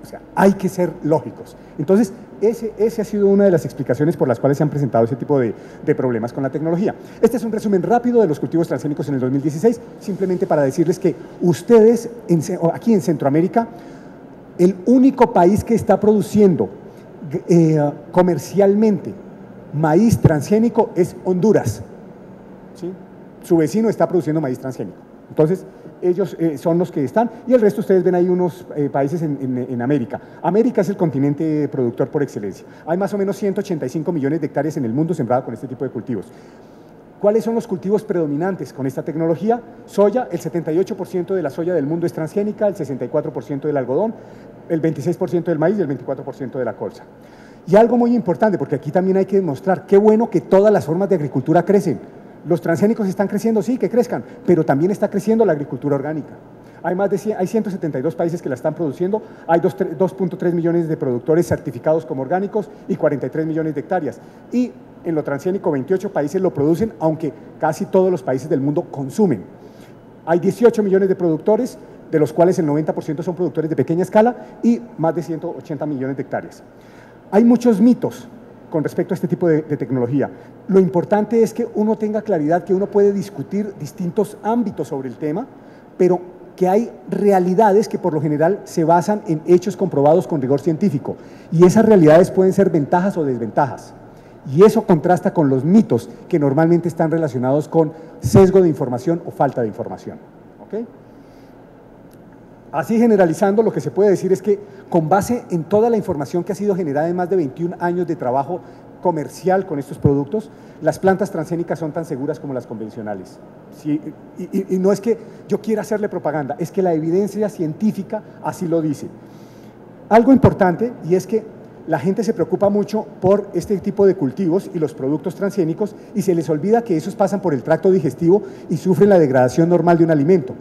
O sea, hay que ser lógicos. Entonces, ese ha sido una de las explicaciones por las cuales se han presentado ese tipo de problemas con la tecnología. Este es un resumen rápido de los cultivos transgénicos en el 2016, simplemente para decirles que ustedes, aquí en Centroamérica, el único país que está produciendo comercialmente maíz transgénico es Honduras. ¿Sí? Su vecino está produciendo maíz transgénico. Entonces, ellos son los que están, y el resto ustedes ven ahí unos países en América. América es el continente productor por excelencia. Hay más o menos 185 millones de hectáreas en el mundo sembradas con este tipo de cultivos. ¿Cuáles son los cultivos predominantes con esta tecnología? Soya, el 78% de la soya del mundo es transgénica, el 64% del algodón, el 26% del maíz y el 24% de la colza. Y algo muy importante, porque aquí también hay que demostrar qué bueno que todas las formas de agricultura crecen. Los transgénicos están creciendo, sí, que crezcan, pero también está creciendo la agricultura orgánica. Hay 172 países que la están produciendo, hay 2.3 millones de productores certificados como orgánicos y 43 millones de hectáreas. Y en lo transgénico 28 países lo producen, aunque casi todos los países del mundo consumen. Hay 18 millones de productores, de los cuales el 90% son productores de pequeña escala y más de 180 millones de hectáreas. Hay muchos mitos con respecto a este tipo de tecnología. Lo importante es que uno tenga claridad que uno puede discutir distintos ámbitos sobre el tema, pero que hay realidades que por lo general se basan en hechos comprobados con rigor científico, y esas realidades pueden ser ventajas o desventajas, y eso contrasta con los mitos que normalmente están relacionados con sesgo de información o falta de información. ¿Okay? Así generalizando, lo que se puede decir es que con base en toda la información que ha sido generada en más de 21 años de trabajo comercial con estos productos, las plantas transgénicas son tan seguras como las convencionales. Sí, y no es que yo quiera hacerle propaganda, es que la evidencia científica así lo dice. Algo importante, y es que la gente se preocupa mucho por este tipo de cultivos y los productos transgénicos, y se les olvida que esos pasan por el tracto digestivo y sufren la degradación normal de un alimento.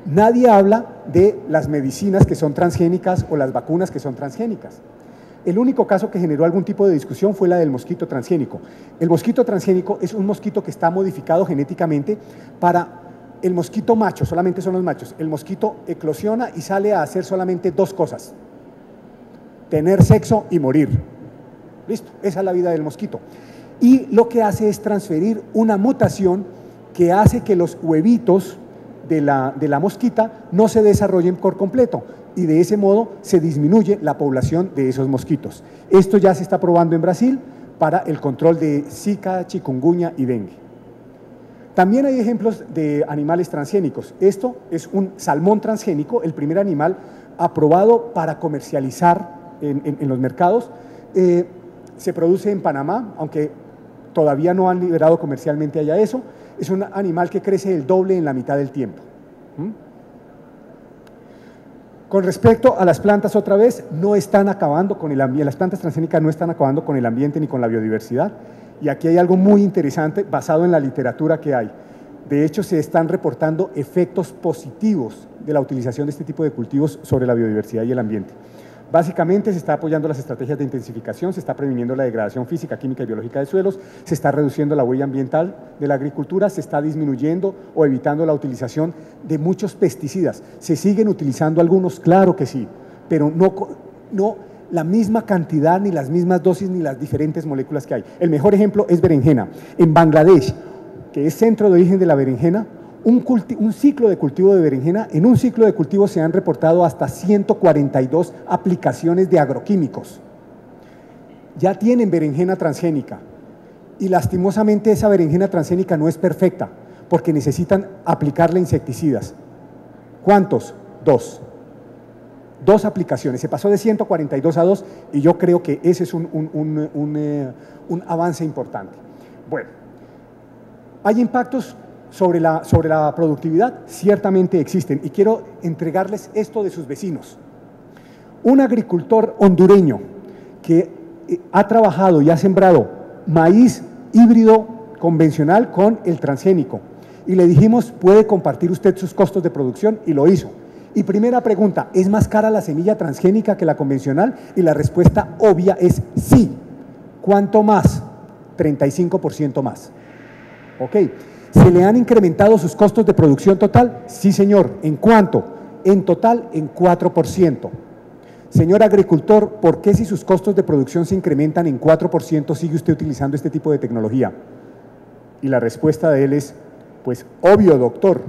Nadie habla de las medicinas que son transgénicas o las vacunas que son transgénicas. El único caso que generó algún tipo de discusión fue la del mosquito transgénico. El mosquito transgénico es un mosquito que está modificado genéticamente para el mosquito macho, solamente son los machos. El mosquito eclosiona y sale a hacer solamente dos cosas: tener sexo y morir. Listo, esa es la vida del mosquito. Y lo que hace es transferir una mutación que hace que los huevitos de la mosquita no se desarrollen por completo, y de ese modo se disminuye la población de esos mosquitos. Esto ya se está probando en Brasil para el control de Zika, chikungunya y dengue. También hay ejemplos de animales transgénicos. Esto es un salmón transgénico, el primer animal aprobado para comercializar en los mercados. Se produce en Panamá, aunque todavía no han liberado comercialmente allá eso. Es un animal que crece el doble en la mitad del tiempo. Con respecto a las plantas, otra vez, no están acabando con el ambiente, las plantas transgénicas no están acabando con el ambiente ni con la biodiversidad, y aquí hay algo muy interesante basado en la literatura que hay. De hecho, se están reportando efectos positivos de la utilización de este tipo de cultivos sobre la biodiversidad y el ambiente. Básicamente se está apoyando las estrategias de intensificación, se está previniendo la degradación física, química y biológica de suelos, se está reduciendo la huella ambiental de la agricultura, se está disminuyendo o evitando la utilización de muchos pesticidas. ¿Se siguen utilizando algunos? Claro que sí, pero no la misma cantidad, ni las mismas dosis, ni las diferentes moléculas que hay. El mejor ejemplo es berenjena. En Bangladesh, que es centro de origen de la berenjena, un ciclo de cultivo de berenjena, en un ciclo de cultivo se han reportado hasta 142 aplicaciones de agroquímicos. Ya tienen berenjena transgénica, y lastimosamente esa berenjena transgénica no es perfecta, porque necesitan aplicarle insecticidas. ¿Cuántos? 2. 2 aplicaciones, se pasó de 142 a 2, y yo creo que ese es un avance importante. Bueno, ¿hay impactos sobre la productividad? Ciertamente existen, y quiero entregarles esto de sus vecinos. Un agricultor hondureño que ha trabajado y ha sembrado maíz híbrido convencional con el transgénico, y le dijimos: ¿puede compartir usted sus costos de producción? Y lo hizo. Y primera pregunta: ¿es más cara la semilla transgénica que la convencional? Y la respuesta obvia es sí. ¿Cuánto más? 35% más. ¿Ok? ¿Se le han incrementado sus costos de producción total? Sí, señor. ¿En cuánto? En total, en 4%. Señor agricultor, ¿por qué si sus costos de producción se incrementan en 4% sigue usted utilizando este tipo de tecnología? Y la respuesta de él es: pues obvio, doctor,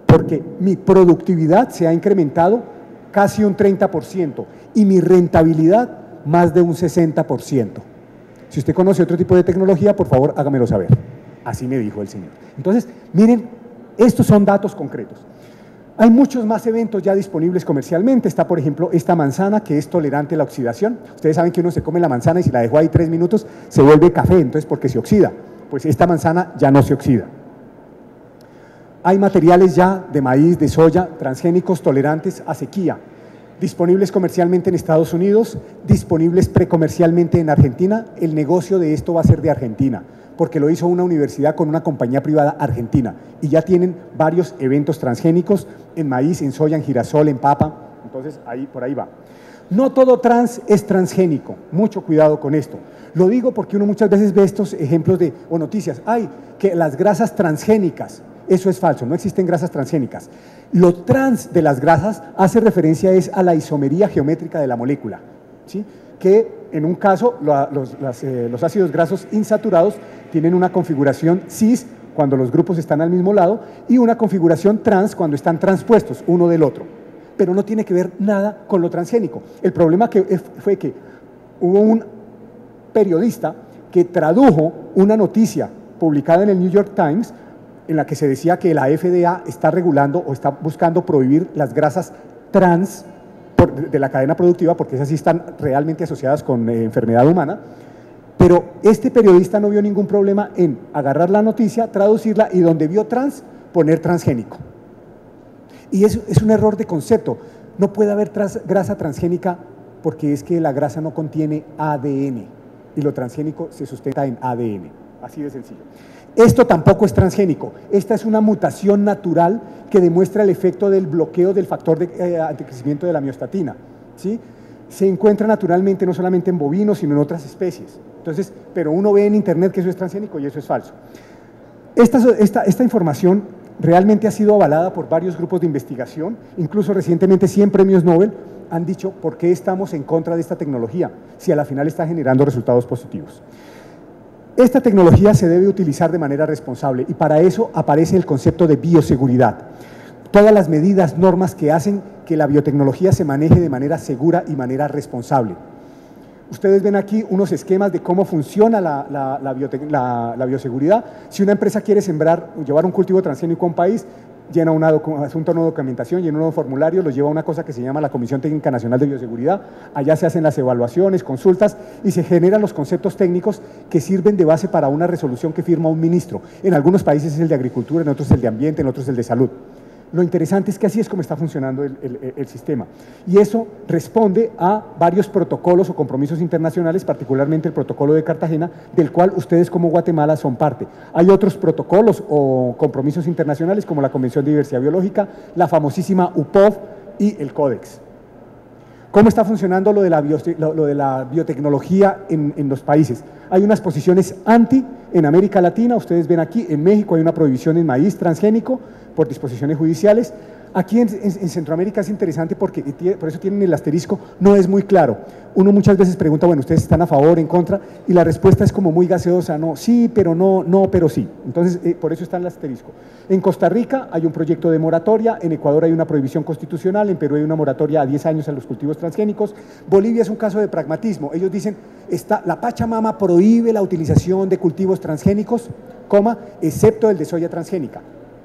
porque mi productividad se ha incrementado casi un 30% y mi rentabilidad más de un 60%. Si usted conoce otro tipo de tecnología, por favor, hágamelo saber. Así me dijo el señor. Entonces, miren Estos son datos concretos. Hay muchos más eventos ya disponibles comercialmente. Está, por ejemplo, esta manzana que es tolerante a la oxidación. Ustedes saben que uno se come la manzana y si la dejó ahí 3 minutos se vuelve café, entonces porque se oxida. Pues esta manzana ya no se oxida. Hay materiales ya de maíz, de soya, transgénicos tolerantes a sequía, disponibles comercialmente en Estados Unidos, disponibles precomercialmente en Argentina. El negocio de esto va a ser de Argentina, porque lo hizo una universidad con una compañía privada argentina y ya tienen varios eventos transgénicos en maíz, en soya, en girasol, en papa. Entonces, por ahí va. No todo trans es transgénico, mucho cuidado con esto. Lo digo porque uno muchas veces ve estos ejemplos o noticias, que las grasas transgénicas, eso es falso, no existen grasas transgénicas. Lo trans de las grasas hace referencia a la isomería geométrica de la molécula, ¿sí? Que en un caso los ácidos grasos insaturados tienen una configuración cis cuando los grupos están al mismo lado y una configuración trans cuando están transpuestos uno del otro, pero no tiene que ver nada con lo transgénico. El problema fue que hubo un periodista que tradujo una noticia publicada en el New York Times en la que se decía que la FDA está regulando o está buscando prohibir las grasas trans de la cadena productiva, porque esas sí están realmente asociadas con enfermedad humana, pero este periodista no vio ningún problema en agarrar la noticia, traducirla y donde vio trans, poner transgénico. Y eso es un error de concepto. No puede haber grasa transgénica porque es que la grasa no contiene ADN y lo transgénico se sustenta en ADN, así de sencillo. Esto tampoco es transgénico, esta es una mutación natural que demuestra el efecto del bloqueo del factor de anticrecimiento de la miostatina, ¿sí? Se encuentra naturalmente no solamente en bovinos, sino en otras especies. Entonces, pero uno ve en internet que eso es transgénico y eso es falso. Esta información realmente ha sido avalada por varios grupos de investigación, incluso recientemente 100 premios Nobel han dicho por qué estamos en contra de esta tecnología, si a la final está generando resultados positivos. Esta tecnología se debe utilizar de manera responsable y para eso aparece el concepto de bioseguridad. Todas las medidas, normas que hacen que la biotecnología se maneje de manera segura y manera responsable. Ustedes ven aquí unos esquemas de cómo funciona la bioseguridad. Si una empresa quiere llevar un cultivo transgénico a un país, llena asunta una documentación, llena un formulario, lo lleva a una cosa que se llama la Comisión Técnica Nacional de Bioseguridad, allá se hacen las evaluaciones, consultas y se generan los conceptos técnicos que sirven de base para una resolución que firma un ministro. En algunos países es el de Agricultura, en otros el de Ambiente, en otros el de Salud. Lo interesante es que así es como está funcionando el sistema. Y eso responde a varios protocolos o compromisos internacionales, particularmente el protocolo de Cartagena, del cual ustedes como Guatemala son parte. Hay otros protocolos o compromisos internacionales como la Convención de Diversidad Biológica, la famosísima UPOV y el Códex. ¿Cómo está funcionando lo de la biotecnología en los países? Hay unas posiciones anti en América Latina, ustedes ven aquí, en México hay una prohibición en maíz transgénico por disposiciones judiciales. Aquí en Centroamérica es interesante porque, por eso tienen el asterisco, no es muy claro. Uno muchas veces pregunta, bueno, ¿ustedes están a favor, en contra? Y la respuesta es como muy gaseosa, no, sí, pero no, no, pero sí. Entonces, por eso está el asterisco. En Costa Rica hay un proyecto de moratoria, en Ecuador hay una prohibición constitucional, en Perú hay una moratoria a 10 años a los cultivos transgénicos. Bolivia es un caso de pragmatismo. Ellos dicen, la Pachamama prohíbe la utilización de cultivos transgénicos, excepto el de soya transgénica.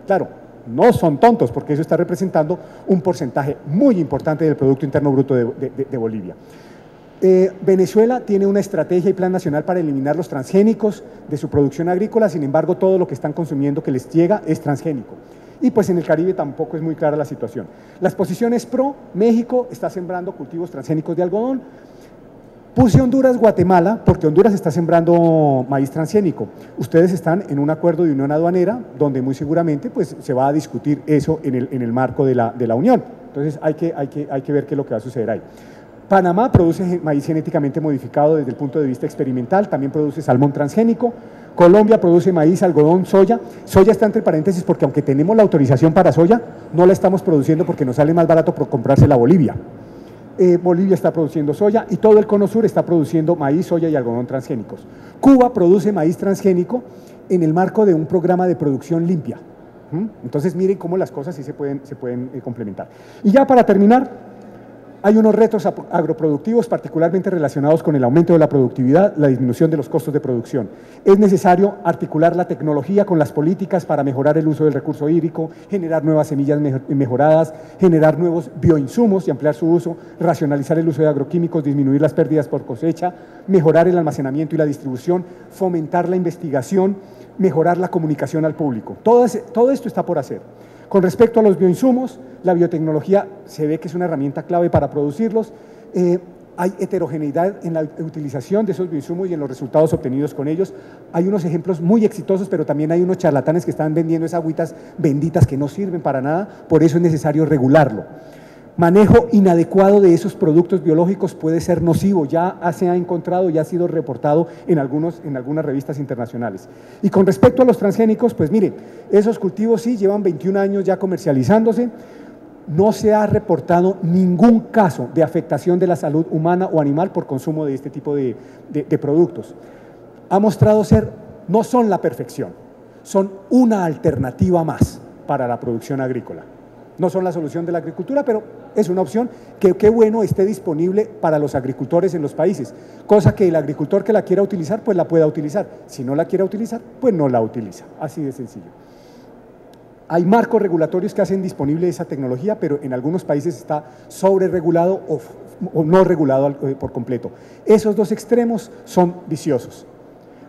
Claro, no son tontos, porque eso está representando un porcentaje muy importante del Producto Interno Bruto de Bolivia. Venezuela tiene una estrategia y plan nacional para eliminar los transgénicos de su producción agrícola, sin embargo, todo lo que están consumiendo que les llega es transgénico. Y pues en el Caribe tampoco es muy clara la situación. Las posiciones pro, México está sembrando cultivos transgénicos de algodón. Puse Honduras, Guatemala, porque Honduras está sembrando maíz transgénico. Ustedes están en un acuerdo de unión aduanera, donde muy seguramente pues, se va a discutir eso en el marco de la unión. Entonces hay que ver qué es lo que va a suceder ahí. Panamá produce maíz genéticamente modificado desde el punto de vista experimental, también produce salmón transgénico. Colombia produce maíz, algodón, soya. Soya está entre paréntesis porque aunque tenemos la autorización para soya, no la estamos produciendo porque nos sale más barato por comprársela a Bolivia. Bolivia está produciendo soya y todo el cono sur está produciendo maíz, soya y algodón transgénicos. Cuba produce maíz transgénico en el marco de un programa de producción limpia. Entonces miren cómo las cosas sí se pueden complementar. Y ya para terminar, Hay unos retos agroproductivos particularmente relacionados con el aumento de la productividad, la disminución de los costos de producción. Es necesario articular la tecnología con las políticas para mejorar el uso del recurso hídrico, generar nuevas semillas mejoradas, generar nuevos bioinsumos y ampliar su uso, racionalizar el uso de agroquímicos, disminuir las pérdidas por cosecha, mejorar el almacenamiento y la distribución, fomentar la investigación, mejorar la comunicación al público. Todo esto está por hacer. Con respecto a los bioinsumos, la biotecnología se ve que es una herramienta clave para producirlos. Hay heterogeneidad en la utilización de esos bioinsumos y en los resultados obtenidos con ellos. Hay unos ejemplos muy exitosos, pero también hay unos charlatanes que están vendiendo esas agüitas benditas que no sirven para nada, por eso es necesario regularlo. Manejo inadecuado de esos productos biológicos puede ser nocivo, ya se ha encontrado, ya ha sido reportado en algunas revistas internacionales. Y con respecto a los transgénicos, pues mire, esos cultivos sí llevan 21 años ya comercializándose, no se ha reportado ningún caso de afectación de la salud humana o animal por consumo de este tipo de productos. Ha mostrado ser, no son la perfección, son una alternativa más para la producción agrícola. No son la solución de la agricultura, pero es una opción que qué bueno esté disponible para los agricultores en los países, cosa que el agricultor que la quiera utilizar, pues la pueda utilizar. Si no la quiere utilizar, pues no la utiliza, así de sencillo. Hay marcos regulatorios que hacen disponible esa tecnología, pero en algunos países está sobreregulado o no regulado por completo. Esos dos extremos son viciosos.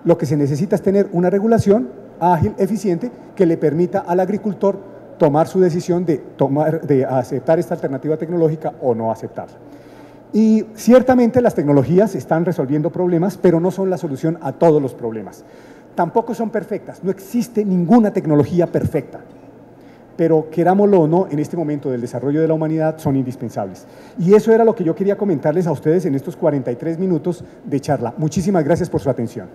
Lo que se necesita es tener una regulación ágil, eficiente, que le permita al agricultor tomar su decisión de aceptar esta alternativa tecnológica o no aceptarla. Y ciertamente las tecnologías están resolviendo problemas, pero no son la solución a todos los problemas. Tampoco son perfectas, no existe ninguna tecnología perfecta, pero querámoslo o no, en este momento del desarrollo de la humanidad son indispensables. Y eso era lo que yo quería comentarles a ustedes en estos 43 minutos de charla. Muchísimas gracias por su atención.